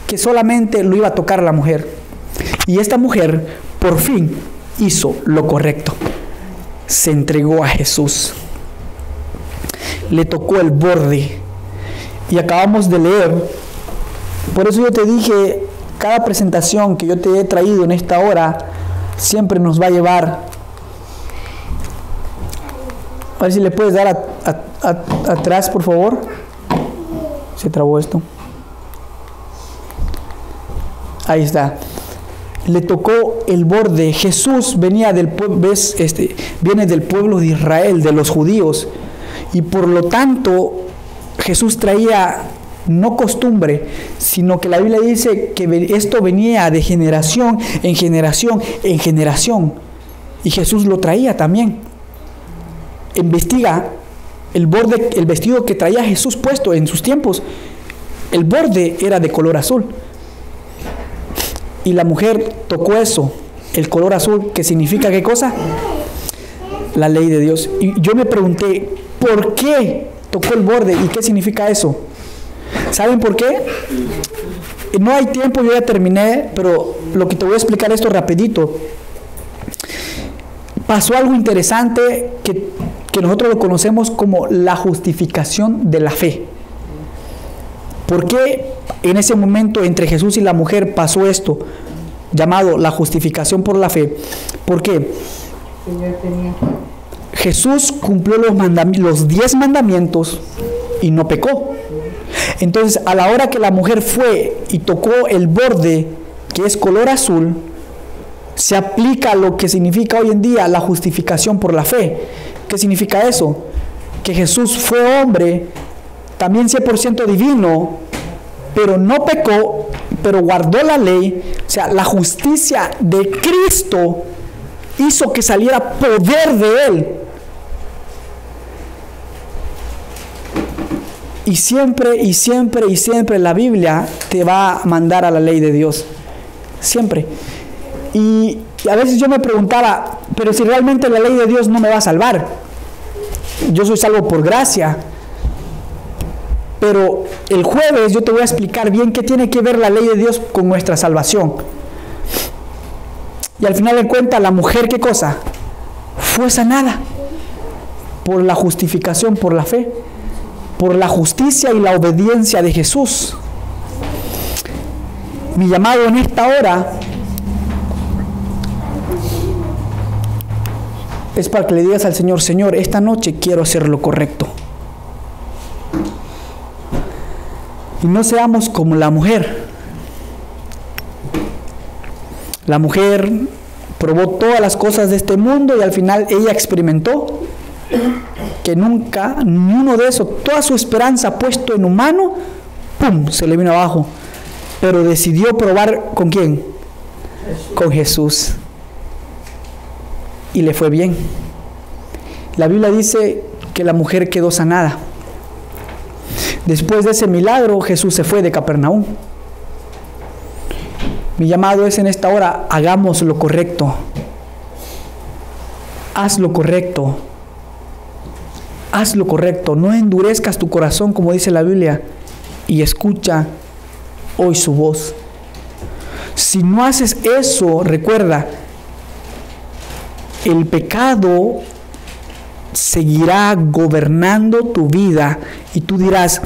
que solamente lo iba a tocar a la mujer. Y esta mujer por fin hizo lo correcto. Se entregó a Jesús. Le tocó el borde. Y acabamos de leer. Por eso yo te dije, cada presentación que yo te he traído en esta hora siempre nos va a llevar. A ver si le puedes dar atrás, por favor. Se trabó esto. Ahí está. Le tocó el borde. Jesús venía del pueblo, viene del pueblo de Israel, de los judíos. Y por lo tanto, Jesús traía no costumbre, sino que la Biblia dice que esto venía de generación en generación en generación. Y Jesús lo traía también. Investiga el borde, el vestido que traía Jesús puesto en sus tiempos. El borde era de color azul. Y la mujer tocó eso, el color azul, que significa ¿qué cosa? La ley de Dios. Y yo me pregunté, ¿por qué tocó el borde y qué significa eso? ¿Saben por qué? No hay tiempo, yo ya terminé, pero lo que te voy a explicar esto rapidito. Pasó algo interesante que nosotros lo conocemos como la justificación de la fe. ¿Por qué en ese momento entre Jesús y la mujer pasó esto, llamado la justificación por la fe? ¿Por qué? Jesús cumplió los 10 mandamientos y no pecó. Entonces, a la hora que la mujer fue y tocó el borde, que es color azul, se aplica lo que significa hoy en día la justificación por la fe. ¿Qué significa eso? Que Jesús fue hombre, también 100% divino, pero no pecó, pero guardó la ley. O sea, la justicia de Cristo hizo que saliera poder de Él. Y siempre, y siempre, y siempre la Biblia te va a mandar a la ley de Dios. Siempre. Y a veces yo me preguntaba, pero si realmente la ley de Dios no me va a salvar. Yo soy salvo por gracia. Pero el jueves yo te voy a explicar bien qué tiene que ver la ley de Dios con nuestra salvación. Y al final de cuentas, la mujer, ¿qué cosa? Fue sanada por la justificación, por la fe, por la justicia y la obediencia de Jesús. Mi llamado en esta hora es para que le digas al Señor, Señor, esta noche quiero hacer lo correcto. Y no seamos como la mujer. La mujer probó todas las cosas de este mundo y al final ella experimentó que nunca, ni uno de esos, toda su esperanza puesto en humano, ¡pum!, se le vino abajo. Pero decidió probar ¿con quién? Con Jesús. Y le fue bien. La Biblia dice que la mujer quedó sanada. Después de ese milagro, Jesús se fue de Capernaum. Mi llamado es en esta hora, hagamos lo correcto. Haz lo correcto. Haz lo correcto. No endurezcas tu corazón, como dice la Biblia, y escucha hoy su voz. Si no haces eso, recuerda, el pecado seguirá gobernando tu vida y tú dirás,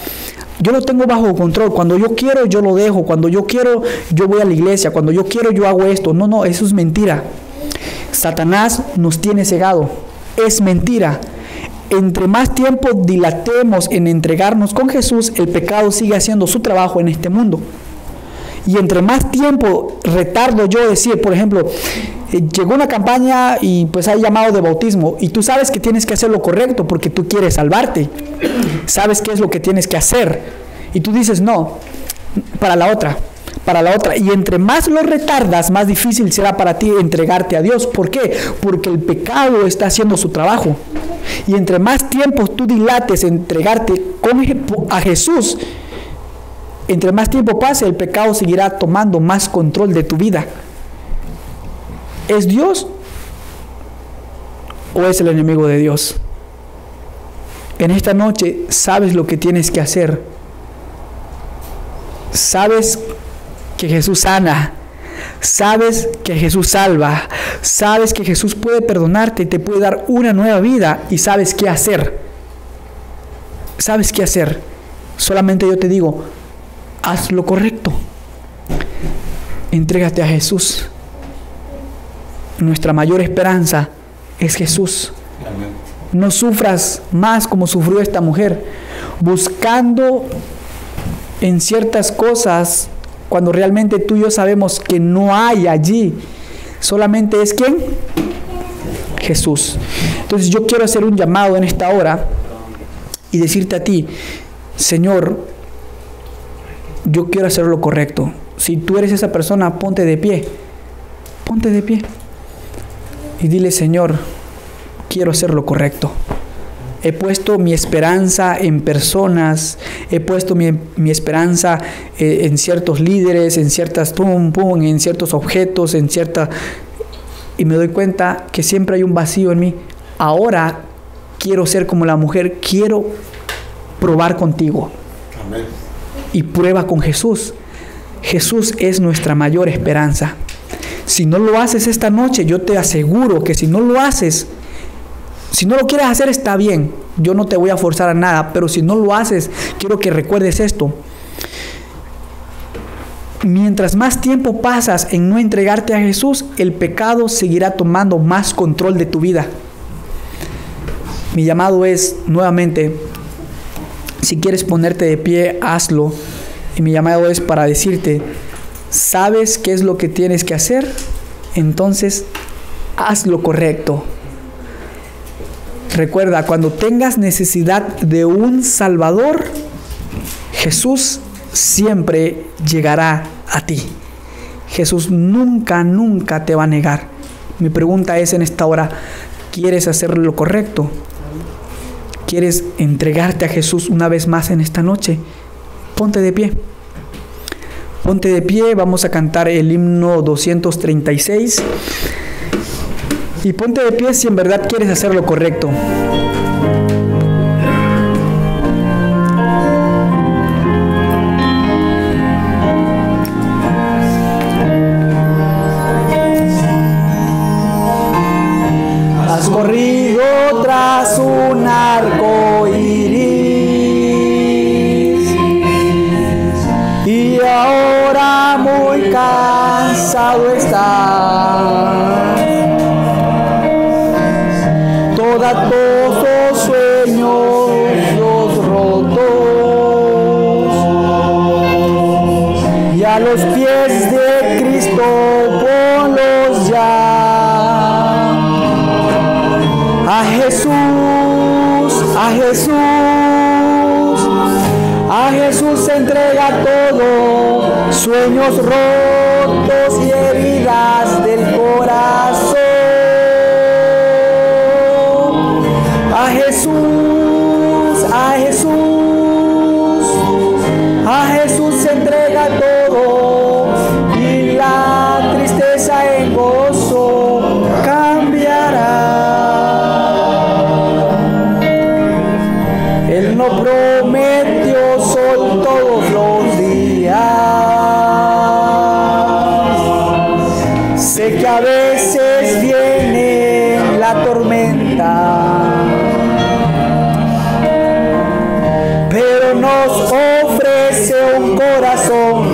yo lo tengo bajo control, cuando yo quiero yo lo dejo, cuando yo quiero yo voy a la iglesia, cuando yo quiero yo hago esto. No, eso es mentira. Satanás nos tiene cegado, es mentira. Entre más tiempo dilatemos en entregarnos con Jesús, el pecado sigue haciendo su trabajo en este mundo. Y entre más tiempo retardo yo decir, por ejemplo, llegó una campaña y pues hay llamado de bautismo y tú sabes que tienes que hacer lo correcto porque tú quieres salvarte, sabes qué es lo que tienes que hacer y tú dices no, para la otra, y entre más lo retardas, más difícil será para ti entregarte a Dios. ¿Por qué? Porque el pecado está haciendo su trabajo y entre más tiempo tú dilates en entregarte a Jesús, entre más tiempo pase, el pecado seguirá tomando más control de tu vida. ¿Es Dios o es el enemigo de Dios? En esta noche sabes lo que tienes que hacer. Sabes que Jesús sana. Sabes que Jesús salva. Sabes que Jesús puede perdonarte y te puede dar una nueva vida. Y sabes qué hacer. ¿Sabes qué hacer? Solamente yo te digo, haz lo correcto. Entrégate a Jesús. Nuestra mayor esperanza es Jesús. Amén. No sufras más como sufrió esta mujer, buscando en ciertas cosas cuando realmente tú y yo sabemos que no hay allí. Solamente es ¿quién? Jesús. Entonces yo quiero hacer un llamado en esta hora y decirte a ti, Señor, yo quiero hacer lo correcto. Si tú eres esa persona, ponte de pie. Ponte de pie. Y dile, Señor, quiero hacer lo correcto. He puesto mi esperanza en personas, he puesto mi esperanza en ciertos líderes, en ciertas en ciertos objetos, y me doy cuenta que siempre hay un vacío en mí. Ahora quiero ser como la mujer, quiero probar contigo. Amén. Y prueba con Jesús. Jesús es nuestra mayor esperanza. Si no lo haces esta noche, yo te aseguro que si no lo haces, si no lo quieres hacer está bien, yo no te voy a forzar a nada, pero si no lo haces, quiero que recuerdes esto. Mientras más tiempo pasas en no entregarte a Jesús, el pecado seguirá tomando más control de tu vida. Mi llamado es, nuevamente, si quieres ponerte de pie, hazlo. Y mi llamado es para decirte, ¿sabes qué es lo que tienes que hacer? Entonces, haz lo correcto. Recuerda, cuando tengas necesidad de un Salvador, Jesús siempre llegará a ti. Jesús nunca te va a negar. Mi pregunta es en esta hora, ¿quieres hacer lo correcto? ¿Quieres entregarte a Jesús una vez más en esta noche? Ponte de pie. Ponte de pie, vamos a cantar el himno 236. Y ponte de pie si en verdad quieres hacer lo correcto. Has corrido tras un arco iris y ahora muy cansado estás. Todos sueños los rotos y a los pies de Cristo ponlos ya. A Jesús, a Jesús, a Jesús se entrega todo, sueños rotos y heridas del corazón. A Jesús, a Jesús, a Jesús se entrega todo y la tristeza en gozo cambiará. Él no prometió sol todos los días,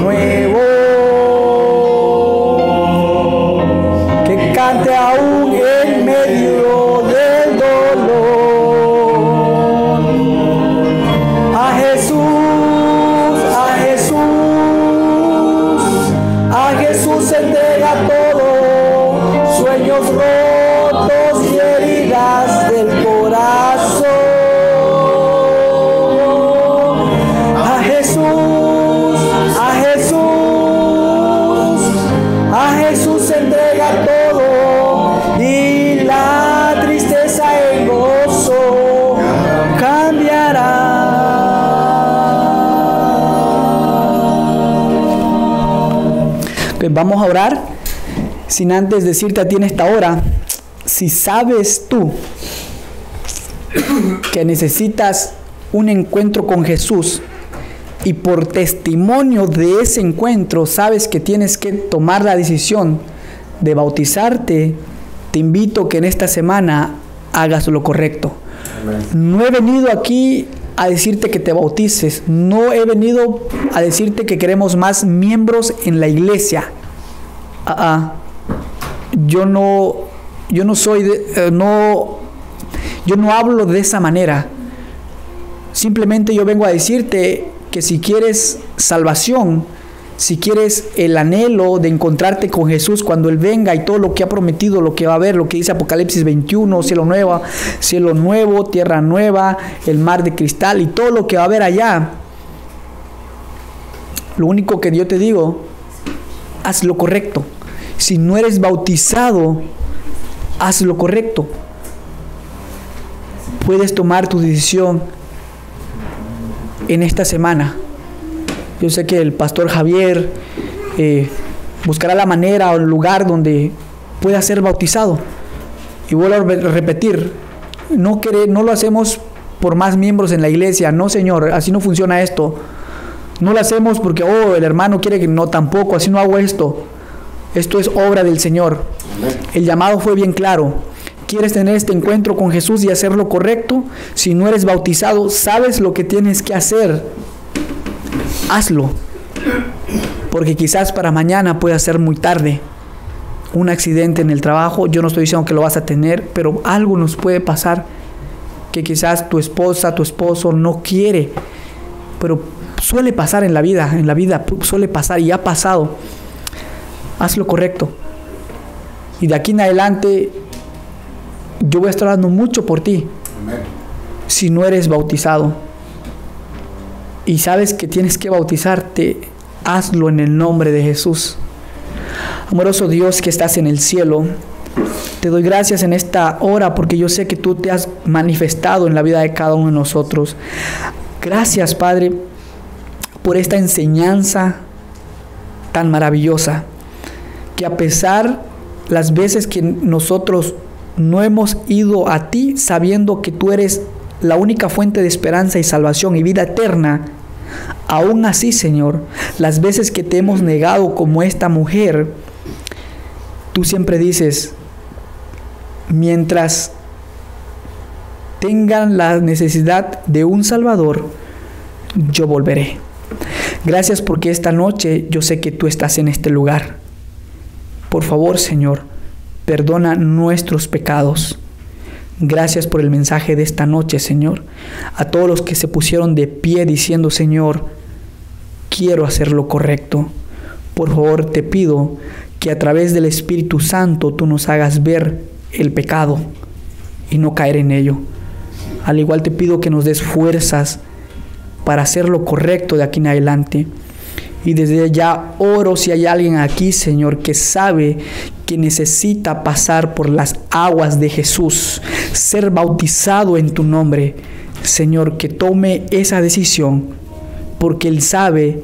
nuevo, que cante aún en medio del dolor. A Jesús, a Jesús, a Jesús se entrega todo, sueños rotos y heridas del corazón. A Jesús, a Jesús, a Jesús se entrega todo y la tristeza en gozo cambiará. Vamos a orar, sin antes decirte a ti en esta hora, si sabes tú que necesitas un encuentro con Jesús y por testimonio de ese encuentro sabes que tienes que tomar la decisión de bautizarte, te invito que en esta semana hagas lo correcto. No he venido aquí a decirte que te bautices, no he venido a decirte que queremos más miembros en la iglesia. Yo no hablo de esa manera. Simplemente yo vengo a decirte que si quieres salvación, si quieres el anhelo de encontrarte con Jesús cuando Él venga y todo lo que ha prometido, lo que va a haber, lo que dice Apocalipsis 21, cielo nuevo, tierra nueva, el mar de cristal y todo lo que va a haber allá, lo único que yo te digo, haz lo correcto. Si no eres bautizado, haz lo correcto. Puedes tomar tu decisión en esta semana. Yo sé que el pastor Javier buscará la manera o el lugar donde pueda ser bautizado. Y vuelvo a repetir, no lo hacemos por más miembros en la iglesia. No, Señor, así no funciona esto. No lo hacemos porque, el hermano quiere que no, tampoco, así no hago esto. Esto es obra del Señor. El llamado fue bien claro. ¿Quieres tener este encuentro con Jesús y hacer lo correcto? Si no eres bautizado, sabes lo que tienes que hacer. Hazlo. Porque quizás para mañana pueda ser muy tarde. Un accidente en el trabajo, yo no estoy diciendo que lo vas a tener, pero algo nos puede pasar que quizás tu esposa, tu esposo no quiere. Pero suele pasar en la vida suele pasar y ha pasado. Haz lo correcto. Y de aquí en adelante yo voy a estar orando mucho por ti. Amén. Si no eres bautizado y sabes que tienes que bautizarte, hazlo en el nombre de Jesús. Amoroso Dios que estás en el cielo, te doy gracias en esta hora porque yo sé que tú te has manifestado en la vida de cada uno de nosotros. Gracias, Padre, por esta enseñanza tan maravillosa, que a pesar las veces que nosotros no hemos ido a ti sabiendo que tú eres la única fuente de esperanza y salvación y vida eterna, aún así, Señor, las veces que te hemos negado como esta mujer, tú siempre dices, mientras tengan la necesidad de un Salvador, yo volveré. Gracias porque esta noche yo sé que tú estás en este lugar. Por favor, Señor, perdona nuestros pecados. Gracias por el mensaje de esta noche, Señor. A todos los que se pusieron de pie diciendo, Señor, quiero hacer lo correcto. Por favor, te pido que a través del Espíritu Santo tú nos hagas ver el pecado y no caer en ello. Al igual te pido que nos des fuerzas para hacer lo correcto de aquí en adelante. Y desde ya oro si hay alguien aquí, Señor, que sabe que necesita pasar por las aguas de Jesús, ser bautizado en tu nombre. Señor, que tome esa decisión, porque Él sabe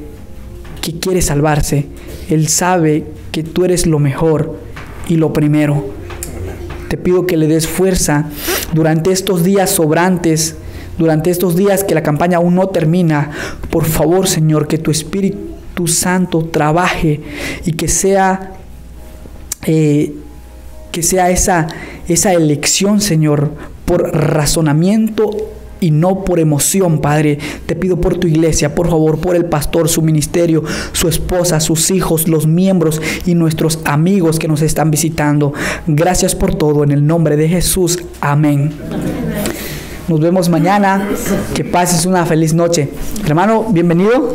que quiere salvarse. Él sabe que tú eres lo mejor y lo primero. Te pido que le des fuerza durante estos días sobrantes, durante estos días que la campaña aún no termina. Por favor, Señor, que tu Espíritu Santo trabaje y que sea esa elección, Señor, por razonamiento y no por emoción, Padre. Te pido por tu iglesia, por favor, por el pastor, su ministerio, su esposa, sus hijos, los miembros y nuestros amigos que nos están visitando. Gracias por todo, en el nombre de Jesús. Amén. Nos vemos mañana. Que pases una feliz noche. Hermano, bienvenido.